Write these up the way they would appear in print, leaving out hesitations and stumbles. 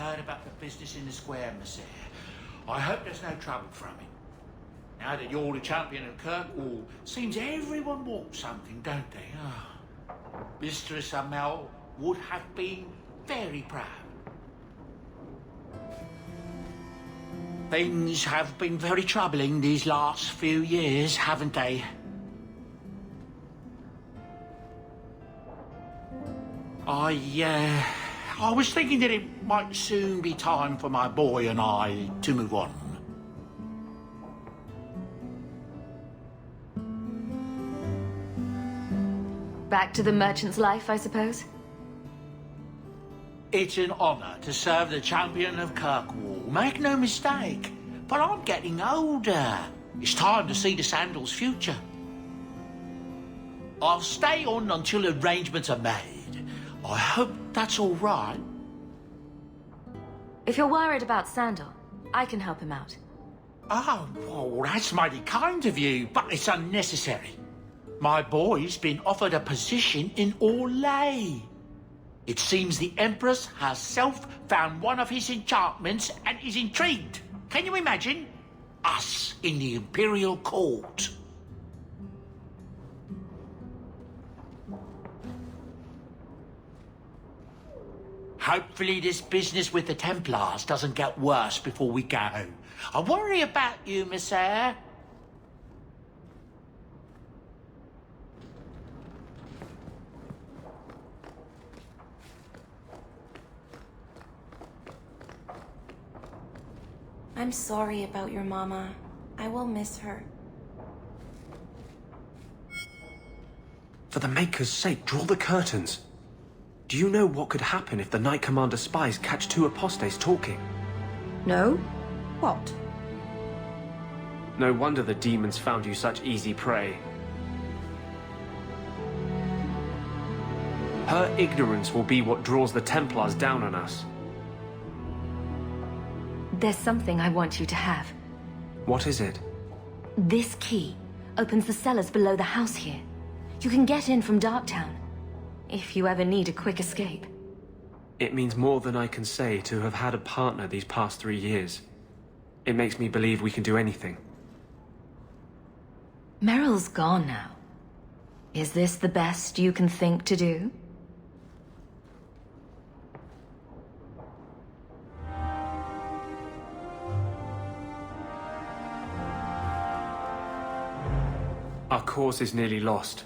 heard about the business in the square, monsieur. I hope there's no trouble from it. Now that you're the champion of Kirkwall, seems everyone wants something, don't they? Oh. Mistress Amel would have been very proud. Things have been very troubling these last few years, haven't they? I was thinking that it might soon be time for my boy and I to move on. Back to the merchant's life, I suppose? It's an honor to serve the champion of Kirkwall, make no mistake. But I'm getting older. It's time to see the Sandal's future. I'll stay on until arrangements are made. I hope that's all right. If you're worried about Sandal, I can help him out. Oh, well, that's mighty kind of you, but it's unnecessary. My boy's been offered a position in Orlais. It seems the Empress herself found one of his enchantments and is intrigued. Can you imagine? Us in the Imperial Court. Hopefully this business with the Templars doesn't get worse before we go. I worry about you, monsieur. I'm sorry about your mama. I will miss her. For the Maker's sake, draw the curtains. Do you know what could happen if the Knight Commander spies catch two apostates talking? No? What? No wonder the demons found you such easy prey. Her ignorance will be what draws the Templars down on us. There's something I want you to have. What is it? This key opens the cellars below the house here. You can get in from Darktown, if you ever need a quick escape. It means more than I can say to have had a partner these past 3 years. It makes me believe we can do anything. Meryl's gone now. Is this the best you can think to do? Our cause is nearly lost.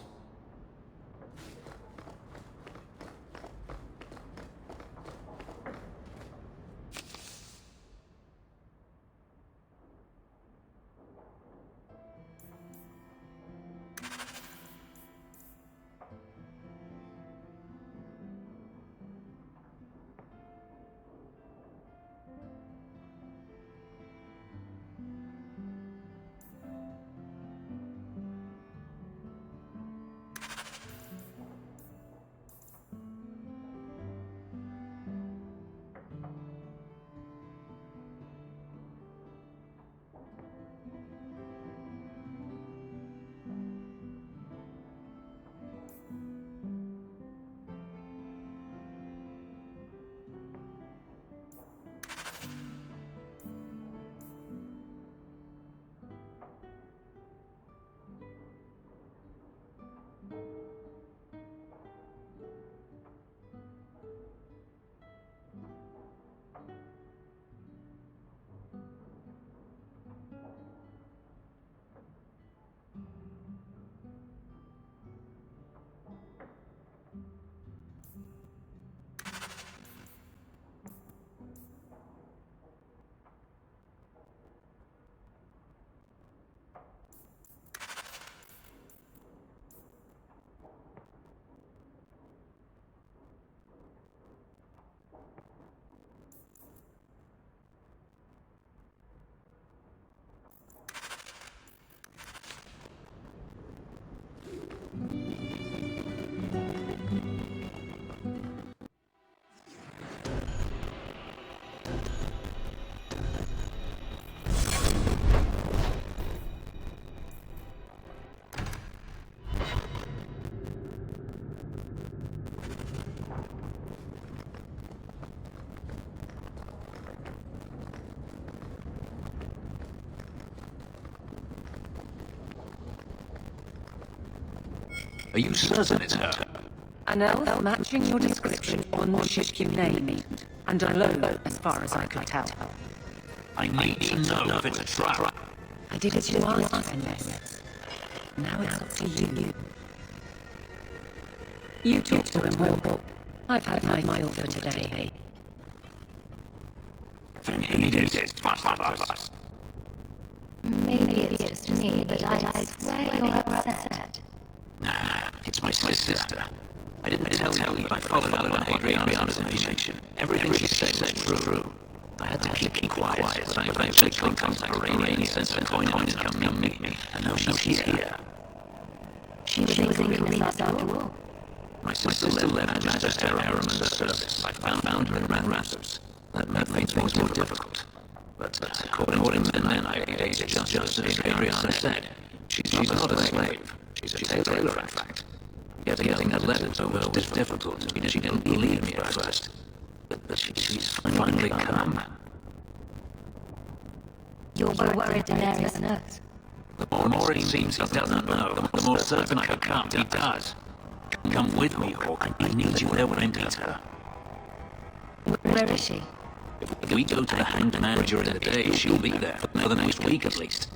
Are you certain it's her? An elf matching your description on the ship you named, and alone as far as I could tell. I need to know if it's a trap. I did as you asked, Enders. Now it's up to you. You talk to him, Will. I've had my fill for today. Then he did it, fast. Maybe it's just me, but I swear you're upset. Nah, it's my sister. I didn't tell you, but I followed up on Adriana's information. Everything she said was true. I had to keep quiet, but I eventually contacted Rainy, sent her coin to come meet me, and now she's here. She was in after all. My sister left Magister Aram and the service. I found her in Ransoms. That made things more difficult. But according to the men I engaged, just as Adriana said, she's not a slave. She's a tailor, in fact. Getting a letter to her was difficult. She didn't believe me at first. But she's finally come. You're worried Daenerys knows. The more it seems he doesn't know, the more certain I become he does. Come with me, Hawk. I need you there when I meet her. Where is she? If we go to the Hanged Man during the day, she'll be there for the next week at least.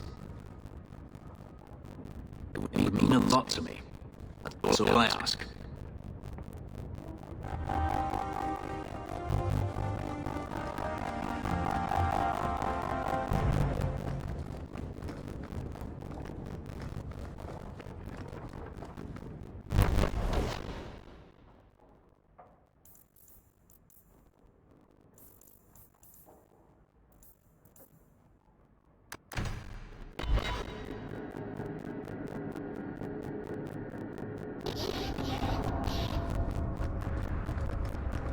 It would mean a lot to me. That's all I ask.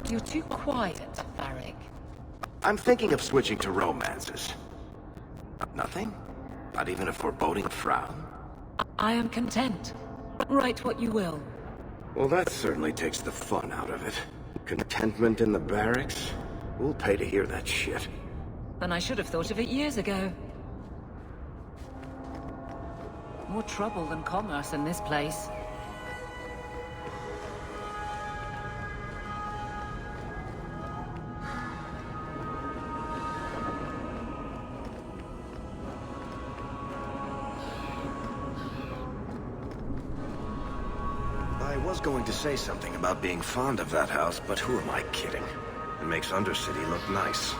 You're too quiet, Varric. I'm thinking of switching to romances. Nothing? Not even a foreboding frown? I am content. Write what you will. Well, that certainly takes the fun out of it. Contentment in the barracks? We'll pay to hear that shit. And I should have thought of it years ago. More trouble than commerce in this place. I was going to say something about being fond of that house, but who am I kidding? It makes Undercity look nice.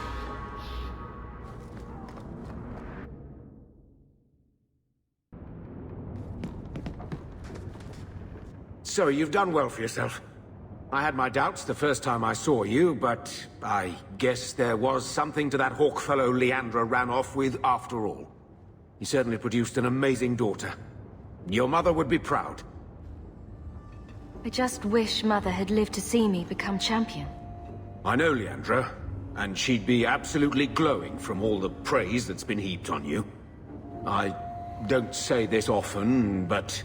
So, you've done well for yourself. I had my doubts the first time I saw you, but I guess there was something to that hawk fellow Leandra ran off with after all. He certainly produced an amazing daughter. Your mother would be proud. I just wish Mother had lived to see me become champion. I know Leandra, and she'd be absolutely glowing from all the praise that's been heaped on you. I don't say this often, but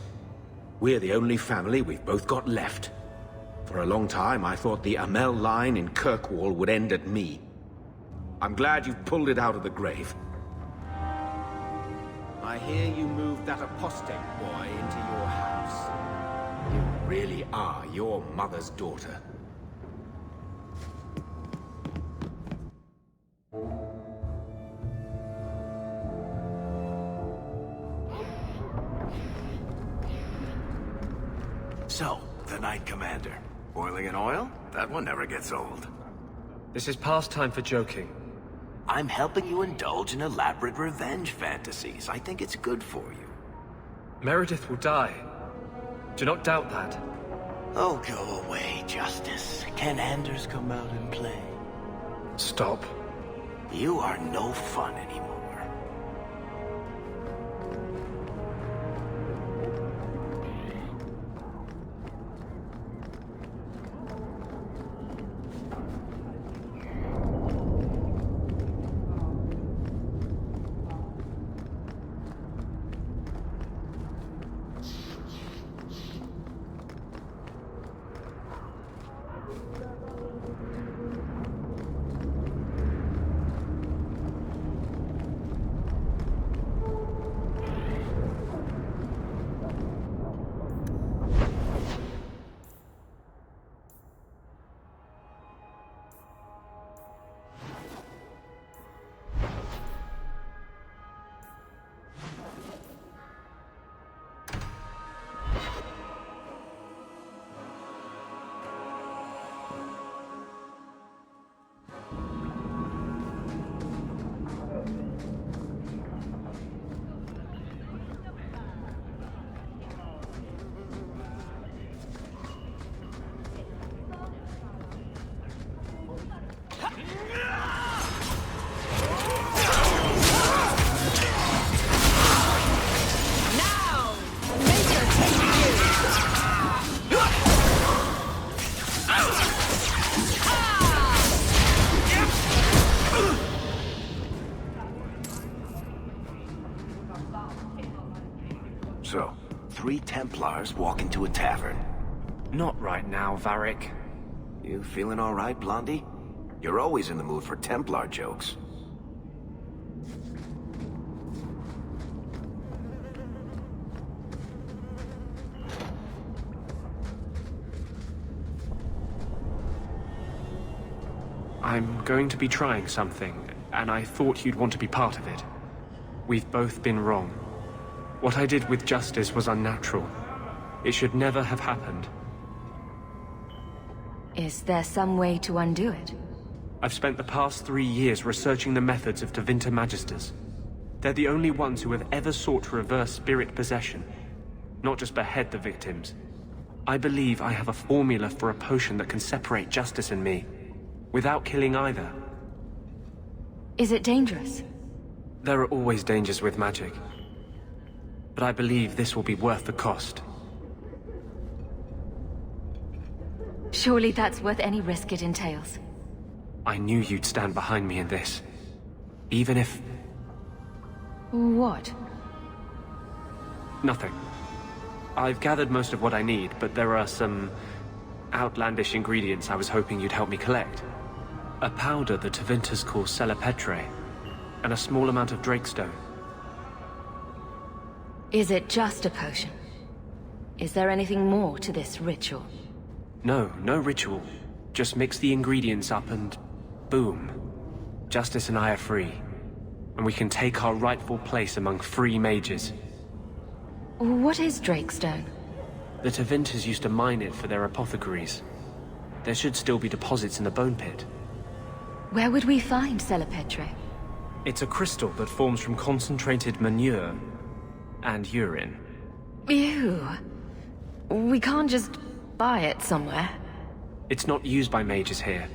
we're the only family we've both got left. For a long time, I thought the Amel line in Kirkwall would end at me. I'm glad you've pulled it out of the grave. I hear you moved that apostate boy into your house. You really are your mother's daughter. So, the Knight Commander. Boiling in oil? That one never gets old. This is past time for joking. I'm helping you indulge in elaborate revenge fantasies. I think it's good for you. Meredith will die. Do not doubt that. Oh, go away, Justice. Can Anders come out and play? Stop. You are no fun anymore. So, 3 Templars walk into a tavern. Not right now, Varric. You feeling all right, Blondie? You're always in the mood for Templar jokes. I'm going to be trying something, and I thought you'd want to be part of it. We've both been wrong. What I did with Justice was unnatural. It should never have happened. Is there some way to undo it? I've spent the past 3 years researching the methods of Tevinter Magisters. They're the only ones who have ever sought to reverse spirit possession, not just behead the victims. I believe I have a formula for a potion that can separate Justice and me, without killing either. Is it dangerous? There are always dangers with magic. But I believe this will be worth the cost. Surely that's worth any risk it entails. I knew you'd stand behind me in this. Even if... What? Nothing. I've gathered most of what I need, but there are some outlandish ingredients I was hoping you'd help me collect. A powder the Tevinters call Celepetre, and a small amount of Drakestone. Is it just a potion? Is there anything more to this ritual? No ritual. Just mix the ingredients up and... boom. Justice and I are free. And we can take our rightful place among free mages. What is Drakestone? The Tevinters used to mine it for their apothecaries. There should still be deposits in the bone pit. Where would we find Celepetre? It's a crystal that forms from concentrated manure and urine. Ew. We can't just buy it somewhere. It's not used by mages here.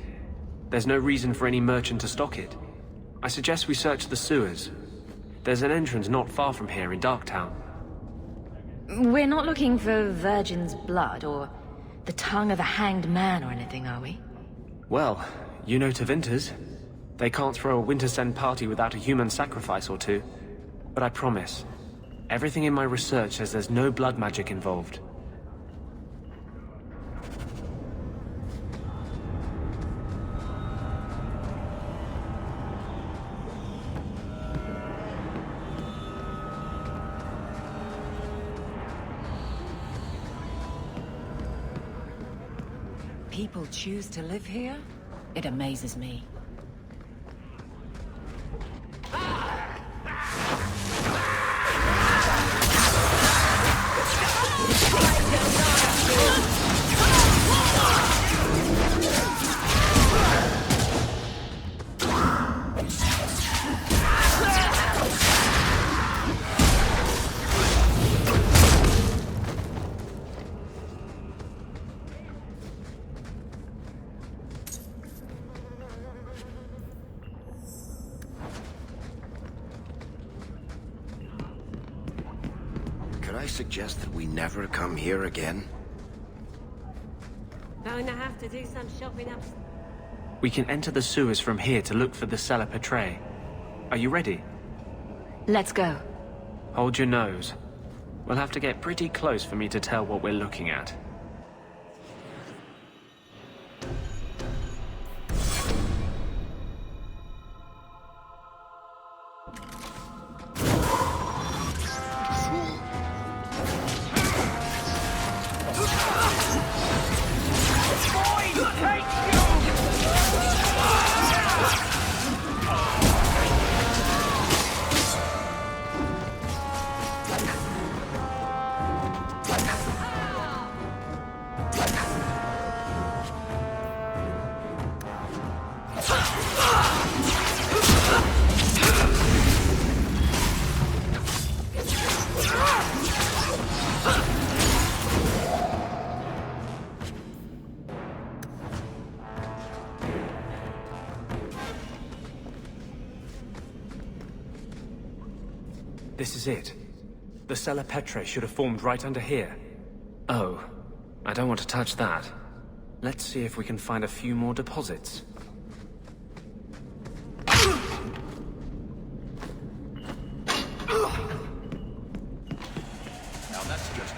There's no reason for any merchant to stock it. I suggest we search the sewers. There's an entrance not far from here in Darktown. We're not looking for virgin's blood or the tongue of a hanged man or anything, are we? Well, you know Tevinters. They can't throw a Wintersend party without a human sacrifice or two. But I promise, everything in my research says there's no blood magic involved. People choose to live here? It amazes me. Could I suggest that we never come here again? Going to have to do some shopping up. We can enter the sewers from here to look for the Celepetre. Are you ready? Let's go. Hold your nose. We'll have to get pretty close for me to tell what we're looking at. This is it. The Cella Petrae should have formed right under here. Oh, I don't want to touch that. Let's see if we can find a few more deposits. Now that's just...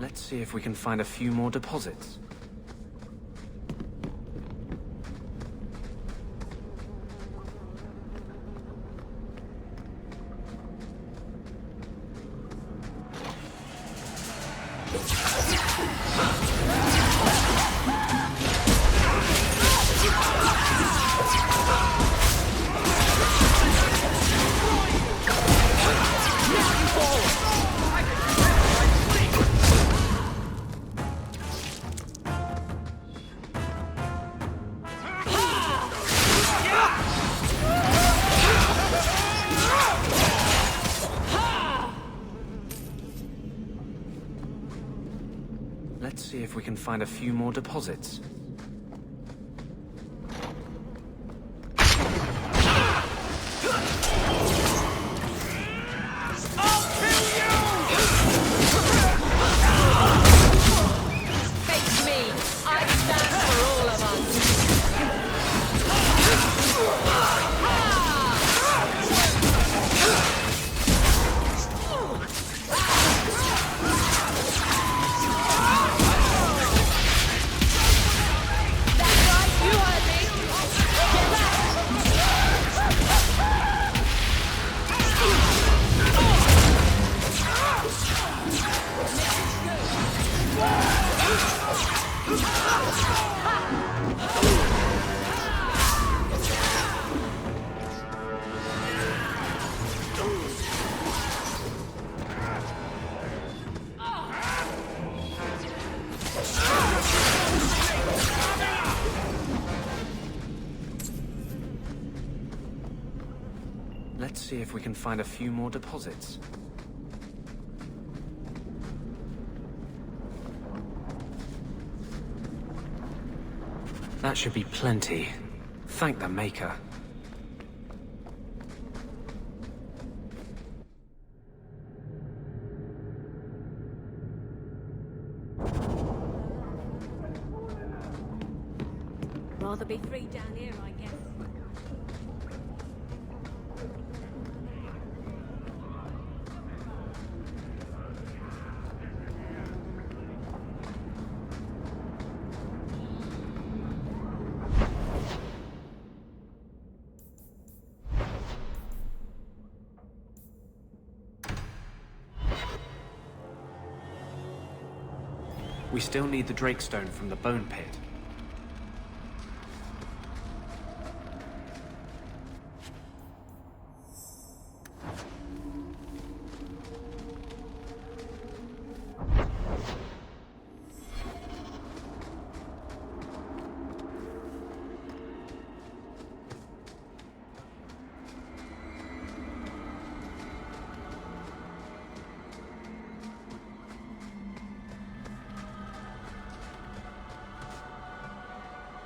Let's see if we can find a few more deposits. Let's see if we can find a few more deposits. Face me! I stand for all of us! Let's see if we can find a few more deposits. That should be plenty. Thank the Maker. Rather be free down here, I guess. We still need the Drakestone from the Bone Pit.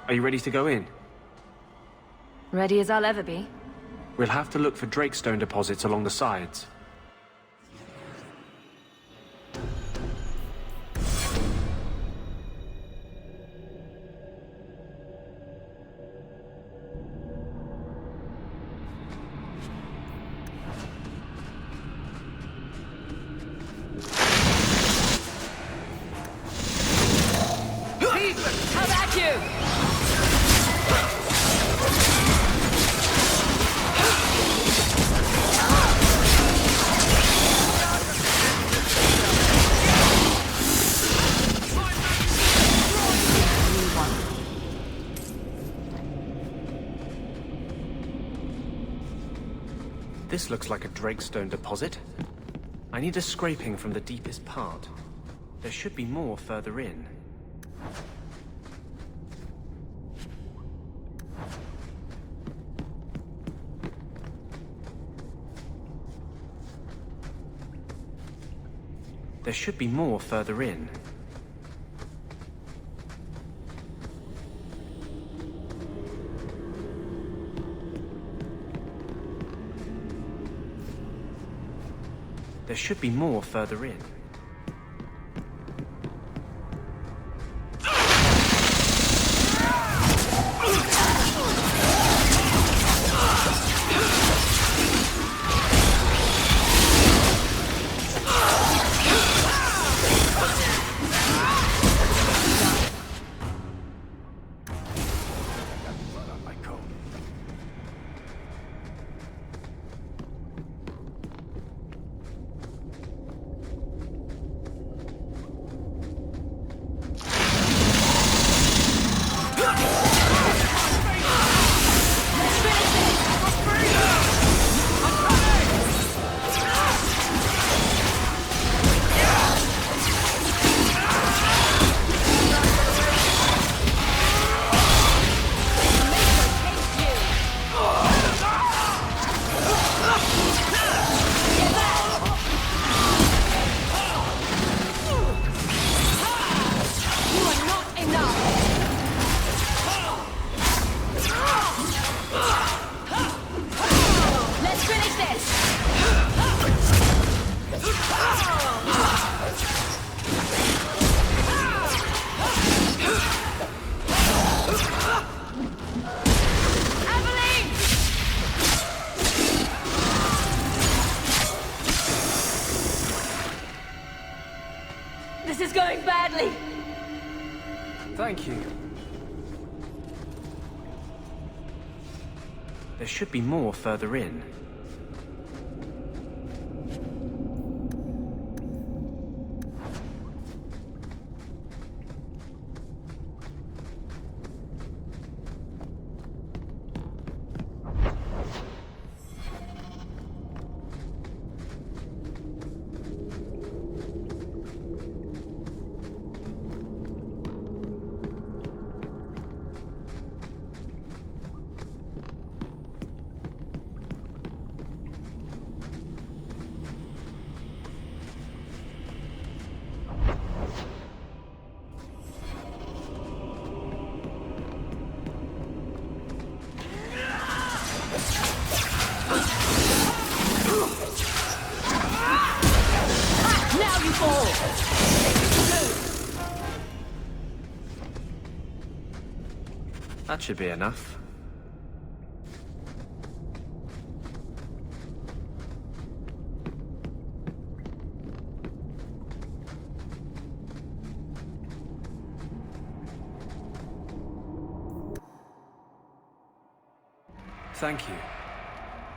Are you ready to go in? Ready as I'll ever be. We'll have to look for Drakestone deposits along the sides. This looks like a Drakestone deposit. I need a scraping from the deepest part. There should be more further in. There should be more further in. There should be more further in. This is going badly. Thank you. There should be more further in. That should be enough. Thank you.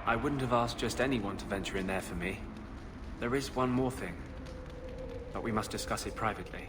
I wouldn't have asked just anyone to venture in there for me. There is one more thing, but we must discuss it privately.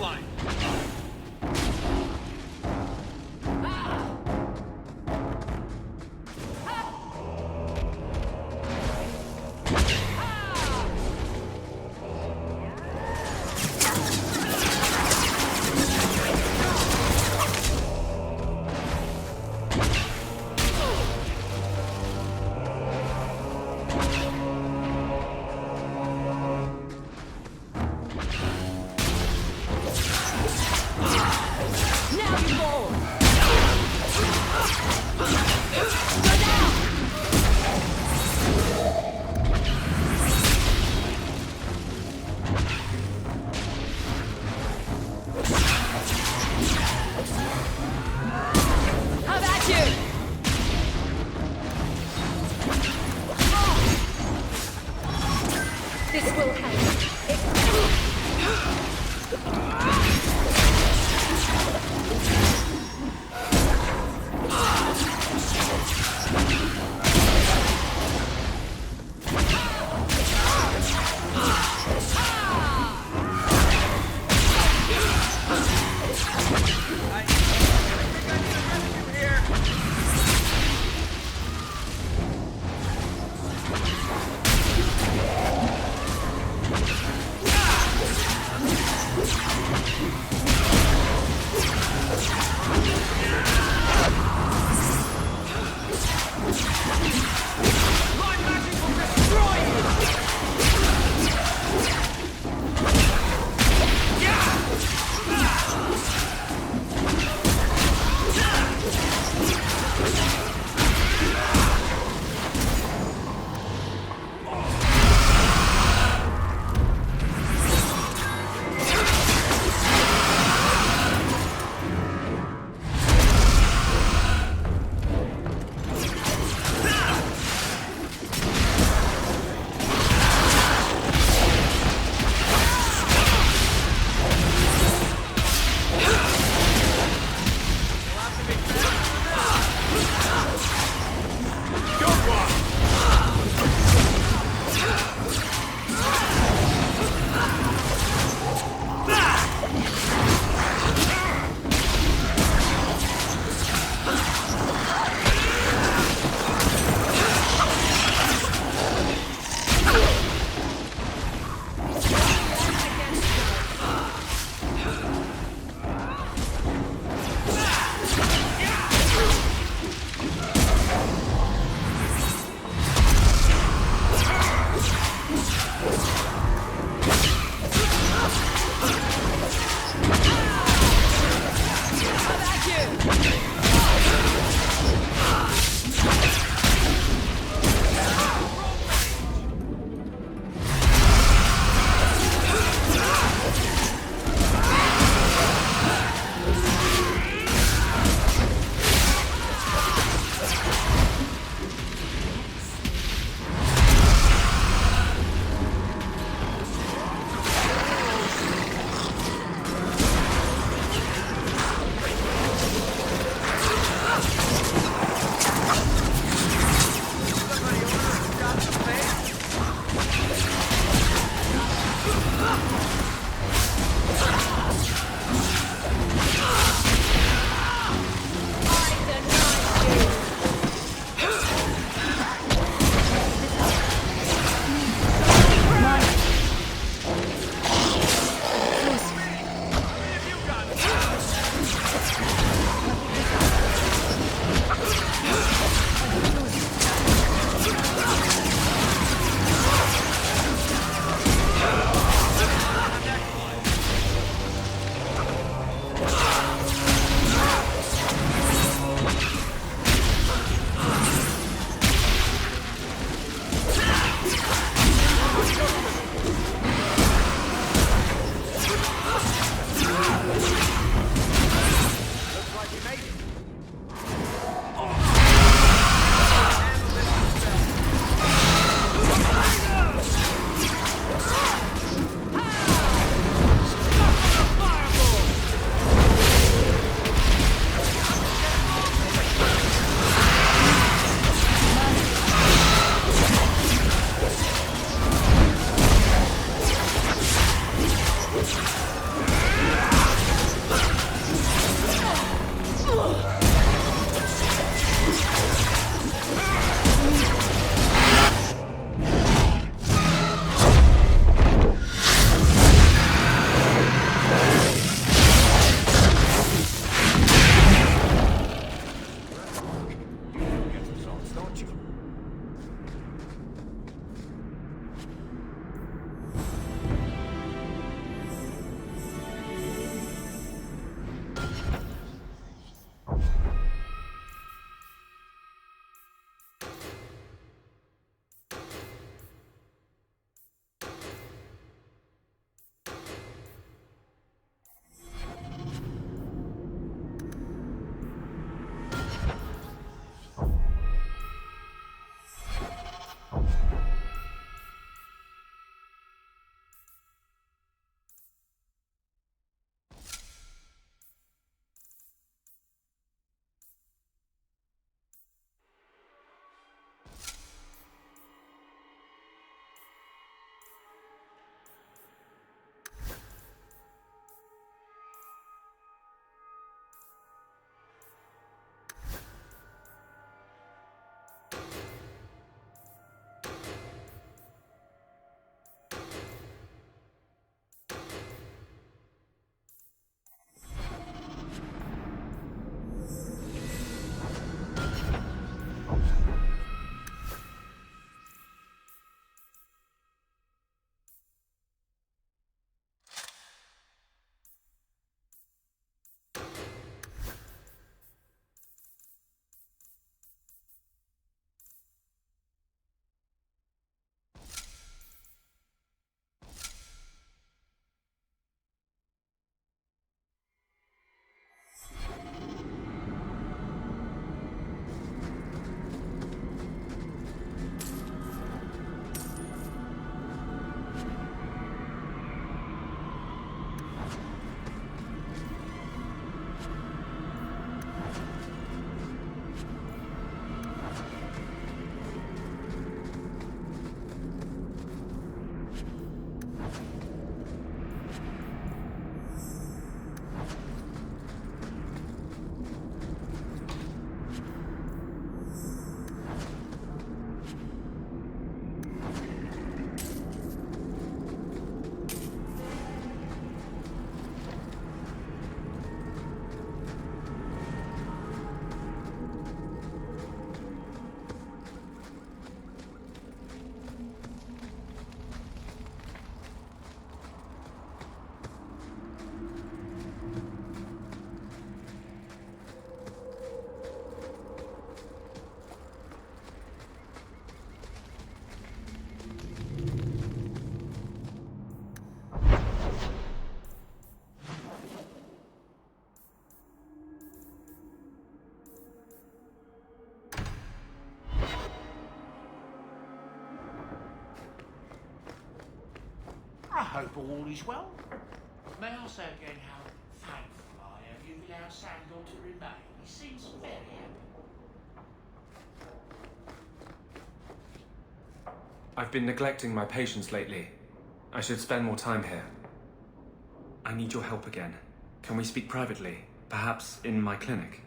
line. hope all is well. May I say again how thankful I am you've allowed Sandor to remain. He seems very happy. I've been neglecting my patients lately. I should spend more time here. I need your help again. Can we speak privately? Perhaps in my clinic?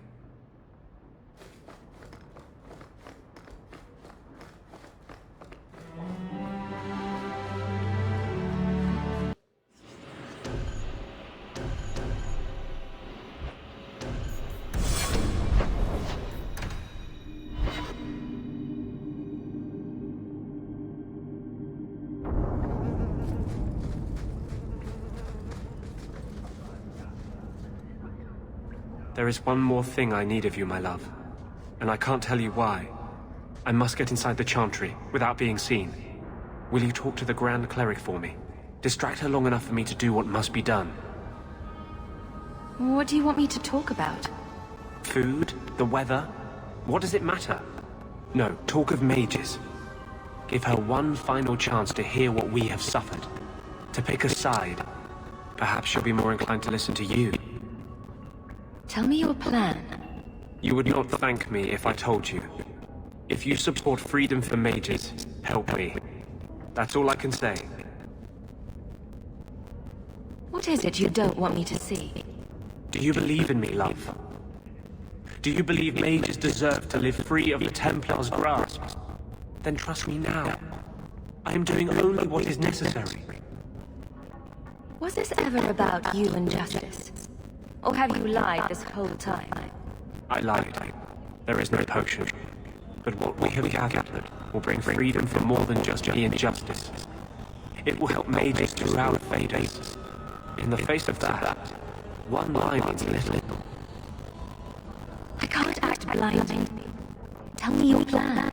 There is one more thing I need of you, my love. And I can't tell you why. I must get inside the Chantry, without being seen. Will you talk to the Grand Cleric for me? Distract her long enough for me to do what must be done. What do you want me to talk about? Food? The weather? What does it matter? No, talk of mages. Give her one final chance to hear what we have suffered. To pick a side. Perhaps she'll be more inclined to listen to you. Tell me your plan. You would not thank me if I told you. If you support freedom for mages, help me. That's all I can say. What is it you don't want me to see? Do you believe in me, love? Do you believe mages deserve to live free of the Templar's grasp? Then trust me now. I am doing only what is necessary. Was this ever about you and justice? Or have you lied this whole time? I lied. There is no potion. But what we have gathered will bring freedom for more than just me and justice. It will help mages throughout Hades. In the face of that, one lie means little. I can't act blindly. Tell me your plan.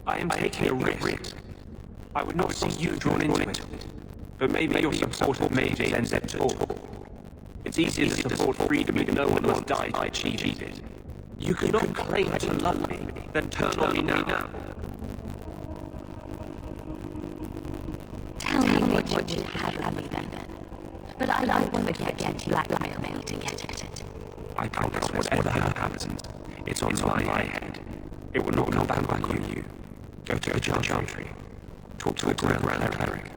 I am taking a risk. I would not see you drawn into it. But maybe your support of mages ends it all. It's easier to support freedom if no one must die to achieve it. You cannot claim to love me, then turn on me now. Tell me what you did have of me then. But I won't forget you blackmailed me to get it. I promise whatever happens, it's on my head. It will not come back on you. Go to the Chantry. Talk to the Grand Cleric.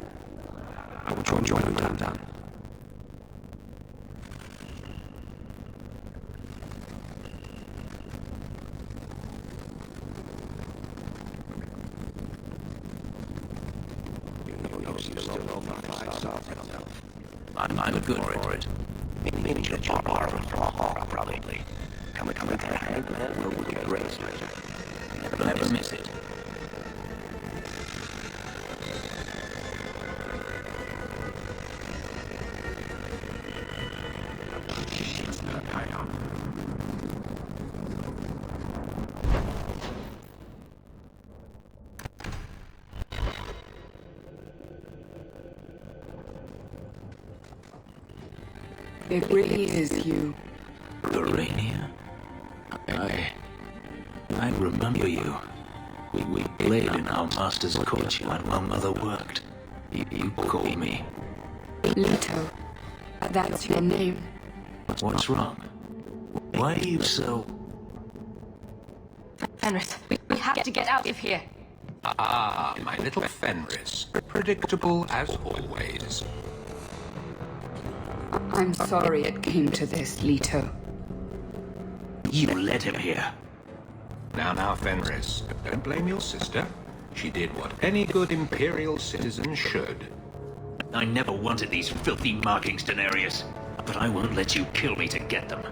I will join you when I'm done. I'm good for it. Maybe you'll borrow from a hawk, probably. Come with their hand, that will be great. Never miss it. It really is you. Urania? I remember you. We played in our master's court when my mother worked. You called me. Leto. That's your name. What's wrong? Why are you so... Fenris, we have to get out of here. Ah, my little Fenris. Predictable as always. I'm sorry it came to this, Leto. You led him here. Now, Fenris, don't blame your sister. She did what any good Imperial citizen should. I never wanted these filthy markings, Daenerys. But I won't let you kill me to get them.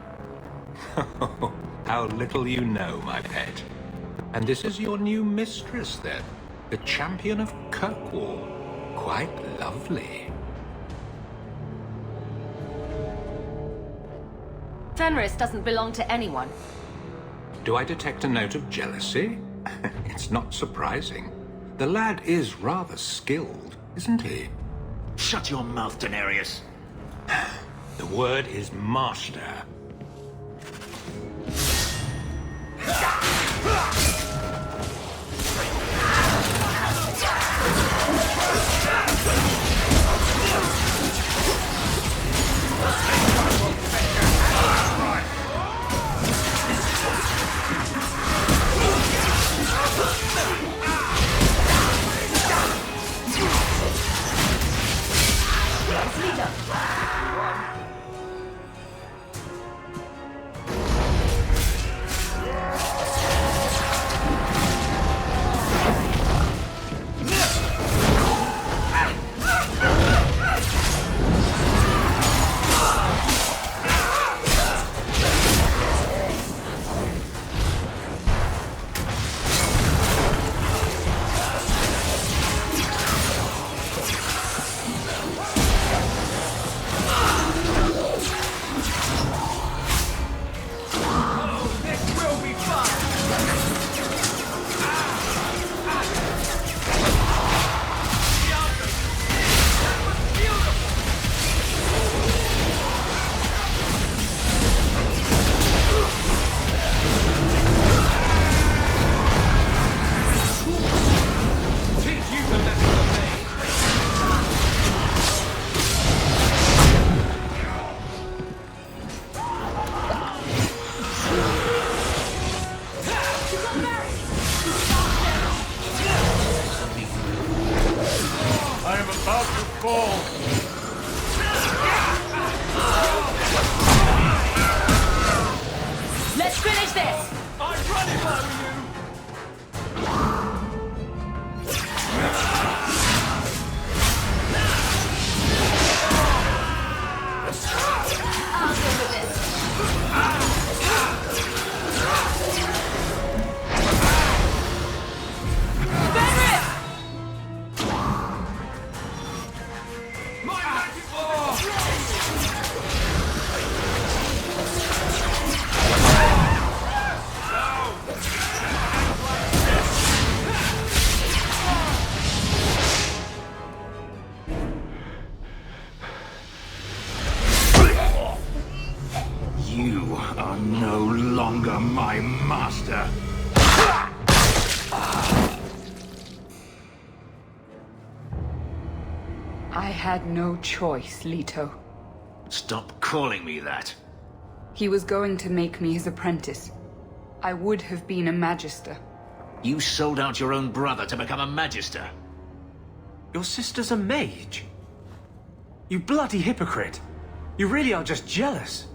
How little you know, my pet. And this is your new mistress, then? The champion of Kirkwall. Quite lovely. Fenris doesn't belong to anyone. Do I detect a note of jealousy? It's not surprising. The lad is rather skilled, isn't he? Shut your mouth, Daenerys. The word is master. You are no longer my master. I had no choice, Leto. Stop calling me that. He was going to make me his apprentice. I would have been a magister. You sold out your own brother to become a magister. Your sister's a mage? You bloody hypocrite. You really are just jealous.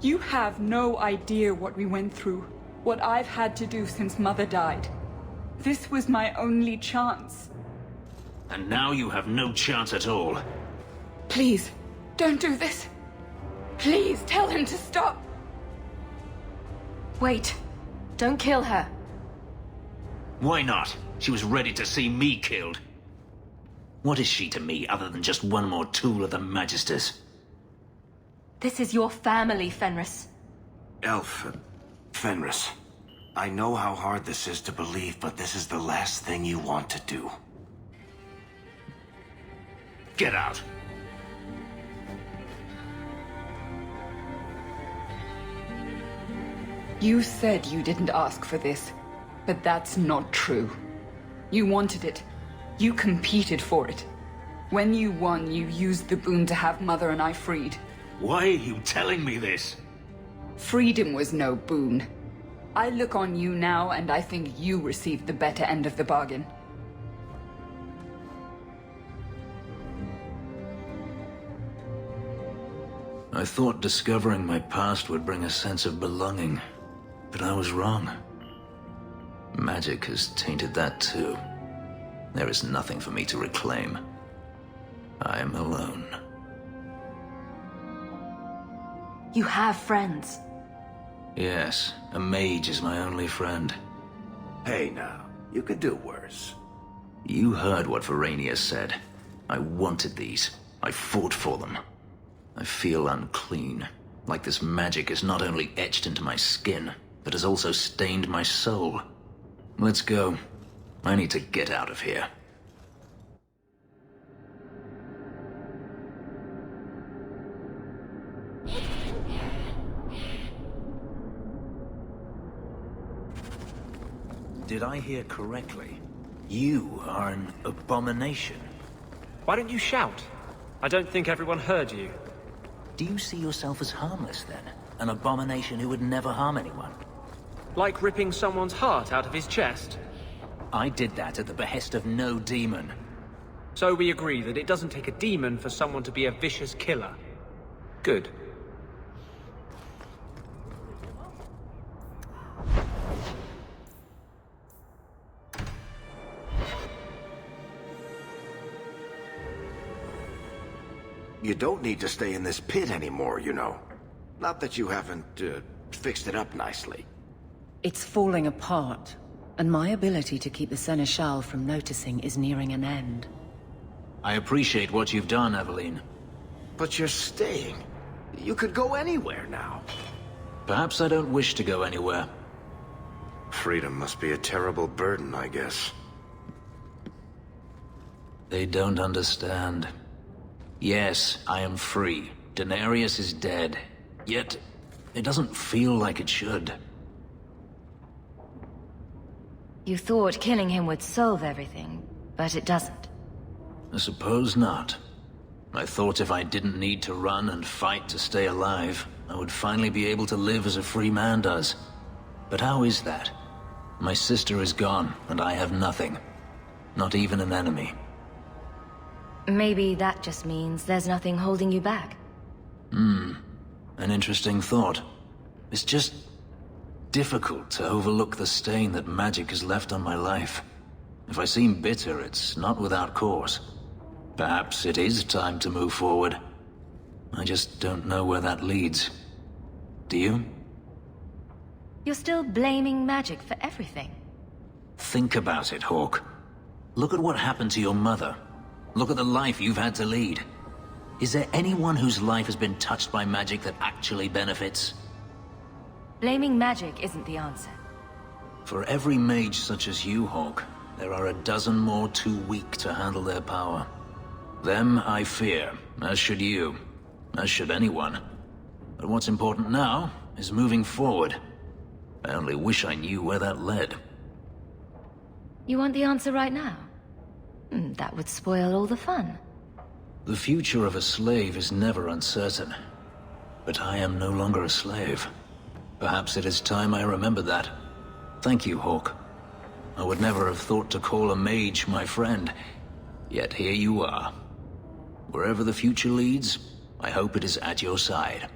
You have no idea what we went through, what I've had to do since Mother died. This was my only chance. And now you have no chance at all. Please, don't do this. Please, tell him to stop. Wait. Don't kill her. Why not? She was ready to see me killed. What is she to me other than just one more tool of the Magisters? This is your family, Fenris. Elf, Fenris, I know how hard this is to believe, but this is the last thing you want to do. Get out. You said you didn't ask for this, but that's not true. You wanted it. You competed for it. When you won, you used the boon to have Mother and I freed. Why are you telling me this? Freedom was no boon. I look on you now, and I think you received the better end of the bargain. I thought discovering my past would bring a sense of belonging, but I was wrong. Magic has tainted that too. There is nothing for me to reclaim. I am alone. You have friends. Yes, a mage is my only friend. Hey now, you could do worse. You heard what Verania said. I wanted these. I fought for them. I feel unclean, like this magic is not only etched into my skin, but has also stained my soul. Let's go. I need to get out of here. Did I hear correctly? You are an abomination. Why don't you shout? I don't think everyone heard you. Do you see yourself as harmless, then? An abomination who would never harm anyone? Like ripping someone's heart out of his chest? I did that at the behest of no demon. So we agree that it doesn't take a demon for someone to be a vicious killer. Good. You don't need to stay in this pit anymore, you know. Not that you haven't, fixed it up nicely. It's falling apart, and my ability to keep the Seneschal from noticing is nearing an end. I appreciate what you've done, Eveline. But you're staying. You could go anywhere now. Perhaps I don't wish to go anywhere. Freedom must be a terrible burden, I guess. They don't understand. Yes, I am free. Denarius is dead. Yet, it doesn't feel like it should. You thought killing him would solve everything, but it doesn't. I suppose not. I thought if I didn't need to run and fight to stay alive, I would finally be able to live as a free man does. But how is that? My sister is gone, and I have nothing. Not even an enemy. Maybe that just means there's nothing holding you back. An interesting thought. It's just difficult to overlook the stain that magic has left on my life. If I seem bitter, it's not without cause. Perhaps it is time to move forward. I just don't know where that leads. Do you? You're still blaming magic for everything. Think about it, Hawk. Look at what happened to your mother. Look at the life you've had to lead. Is there anyone whose life has been touched by magic that actually benefits? Blaming magic isn't the answer. For every mage such as you, Hawk, there are a dozen more too weak to handle their power. Them I fear, as should you, as should anyone. But what's important now is moving forward. I only wish I knew where that led. You want the answer right now? That would spoil all the fun. The future of a slave is never uncertain. But I am no longer a slave. Perhaps it is time I remember that. Thank you, Hawk. I would never have thought to call a mage my friend. Yet here you are. Wherever the future leads, I hope it is at your side.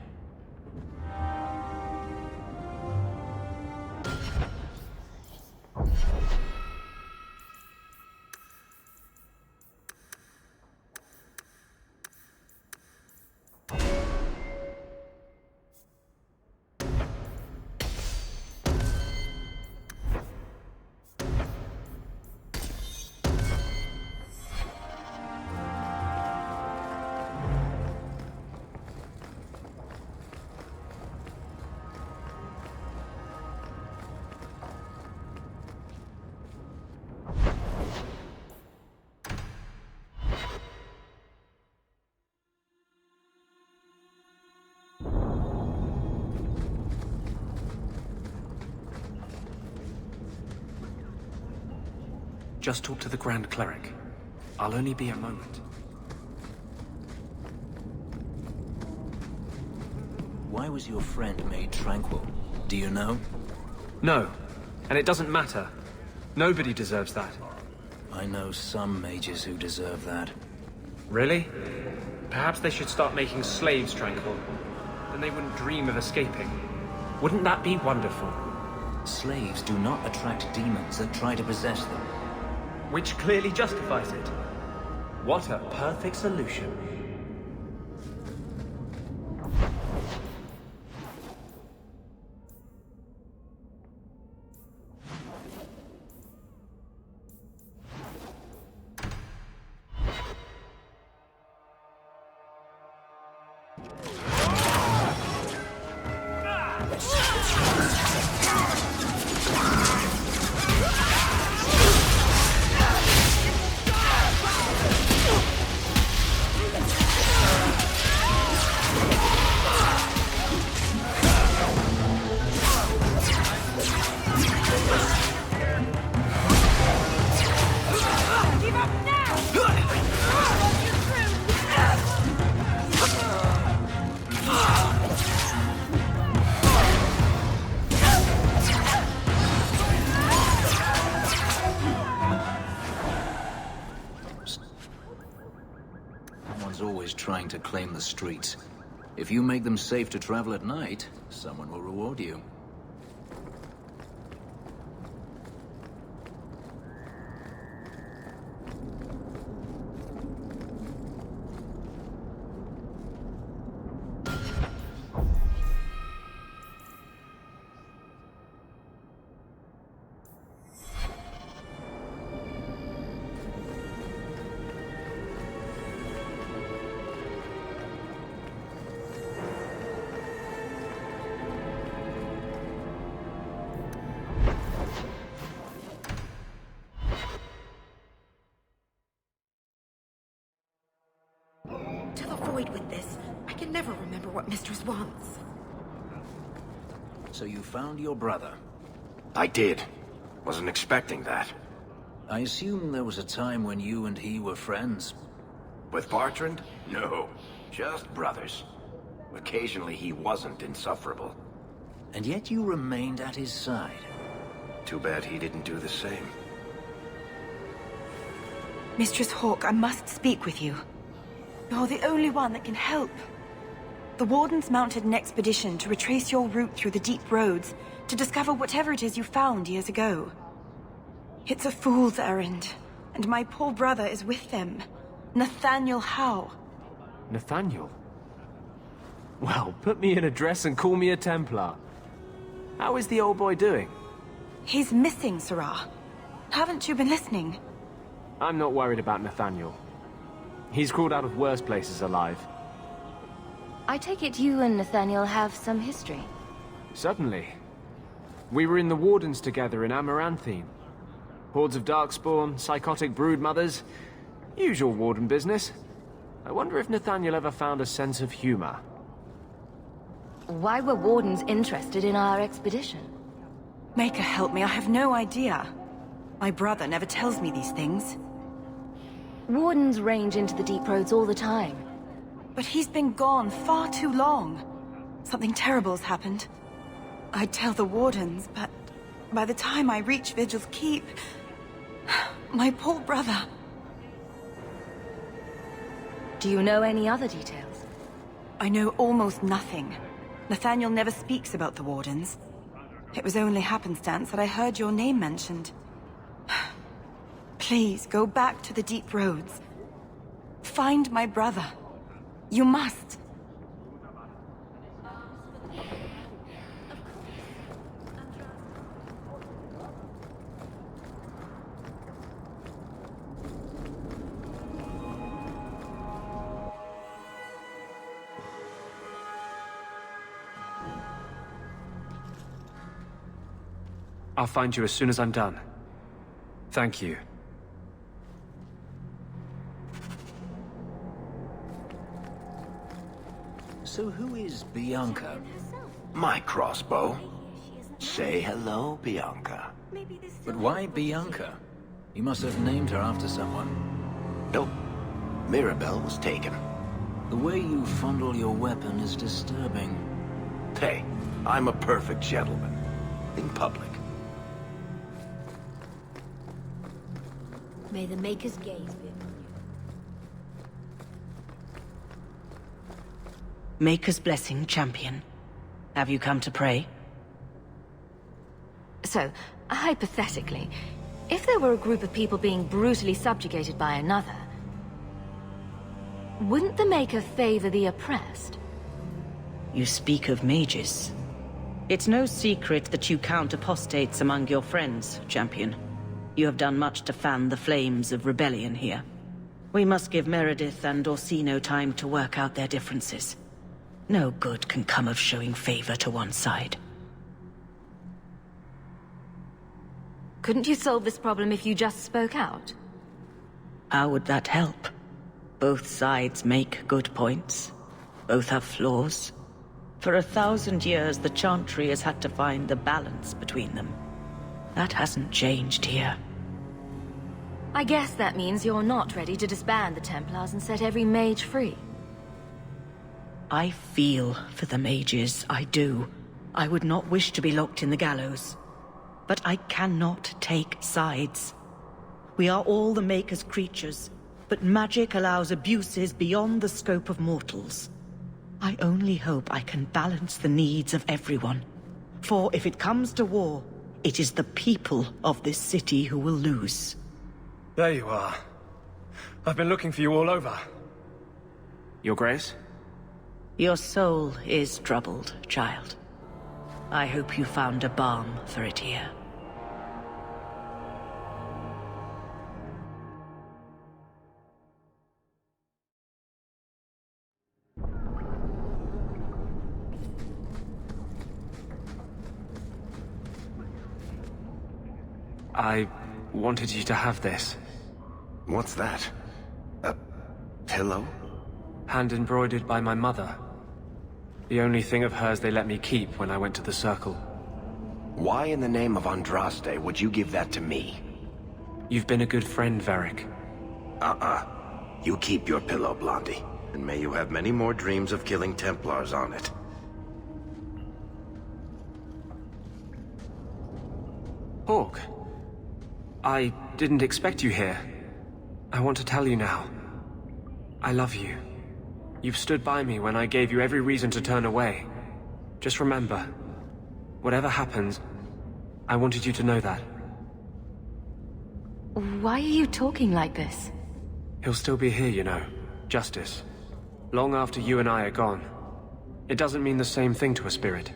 Just talk to the Grand Cleric. I'll only be a moment. Why was your friend made tranquil? Do you know? No, and it doesn't matter. Nobody deserves that. I know some mages who deserve that. Really? Perhaps they should start making slaves tranquil. Then they wouldn't dream of escaping. Wouldn't that be wonderful? Slaves do not attract demons that try to possess them. Which clearly justifies it. What a perfect solution. Trying to claim the streets. If you make them safe to travel at night, someone will reward you. To the void with this. I can never remember what Mistress wants. So you found your brother? I did. Wasn't expecting that. I assume there was a time when you and he were friends? With Bertrand? No. Just brothers. Occasionally he wasn't insufferable. And yet you remained at his side. Too bad he didn't do the same. Mistress Hawk, I must speak with you. You're the only one that can help. The Wardens mounted an expedition to retrace your route through the deep roads to discover whatever it is you found years ago. It's a fool's errand, and my poor brother is with them. Nathaniel Howe. Nathaniel? Well, put me in a dress and call me a Templar. How is the old boy doing? He's missing, Sirrah. Haven't you been listening? I'm not worried about Nathaniel. He's crawled out of worse places alive. I take it you and Nathaniel have some history. Certainly. We were in the Wardens together in Amaranthine. Hordes of Darkspawn, psychotic broodmothers. Usual Warden business. I wonder if Nathaniel ever found a sense of humor. Why were Wardens interested in our expedition? Maker help me, I have no idea. My brother never tells me these things. Wardens range into the deep roads all the time. But he's been gone far too long. Something terrible's happened. I'd tell the Wardens, but by the time I reach Vigil's Keep... my poor brother... Do you know any other details? I know almost nothing. Nathaniel never speaks about the Wardens. It was only happenstance that I heard your name mentioned. Please, go back to the deep roads. Find my brother. You must. I'll find you as soon as I'm done. Thank you. So who is Bianca? My crossbow. Say hello, Bianca. But why Bianca? You must have named her after someone. Nope. Mirabelle was taken. The way you fondle your weapon is disturbing. Hey, I'm a perfect gentleman. In public. May the Maker's gaze be upon you. Maker's blessing, champion. Have you come to pray? So, hypothetically, if there were a group of people being brutally subjugated by another, wouldn't the Maker favor the oppressed? You speak of mages. It's no secret that you count apostates among your friends, champion. You have done much to fan the flames of rebellion here. We must give Meredith and Orsino time to work out their differences. No good can come of showing favor to one side. Couldn't you solve this problem if you just spoke out? How would that help? Both sides make good points. Both have flaws. For 1,000 years, the Chantry has had to find the balance between them. That hasn't changed here. I guess that means you're not ready to disband the Templars and set every mage free. I feel for the mages, I do. I would not wish to be locked in the gallows. But I cannot take sides. We are all the Maker's creatures, but magic allows abuses beyond the scope of mortals. I only hope I can balance the needs of everyone. For if it comes to war, it is the people of this city who will lose. There you are. I've been looking for you all over. Your Grace? Your soul is troubled, child. I hope you found a balm for it here. I wanted you to have this. What's that? A pillow? Hand embroidered by my mother. The only thing of hers they let me keep when I went to the Circle. Why in the name of Andraste would you give that to me? You've been a good friend, Varric. You keep your pillow, Blondie. And may you have many more dreams of killing Templars on it. Hawk. I didn't expect you here. I want to tell you now. I love you. You've stood by me when I gave you every reason to turn away. Just remember, whatever happens, I wanted you to know that. Why are you talking like this? He'll still be here, you know. Justice. Long after you and I are gone. It doesn't mean the same thing to a spirit.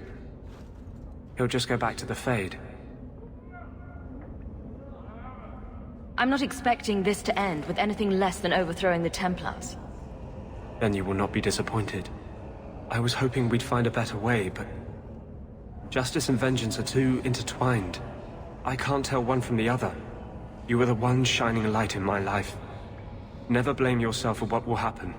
He'll just go back to the Fade. I'm not expecting this to end with anything less than overthrowing the Templars. Then you will not be disappointed. I was hoping we'd find a better way, but... justice and vengeance are too intertwined. I can't tell one from the other. You were the one shining light in my life. Never blame yourself for what will happen.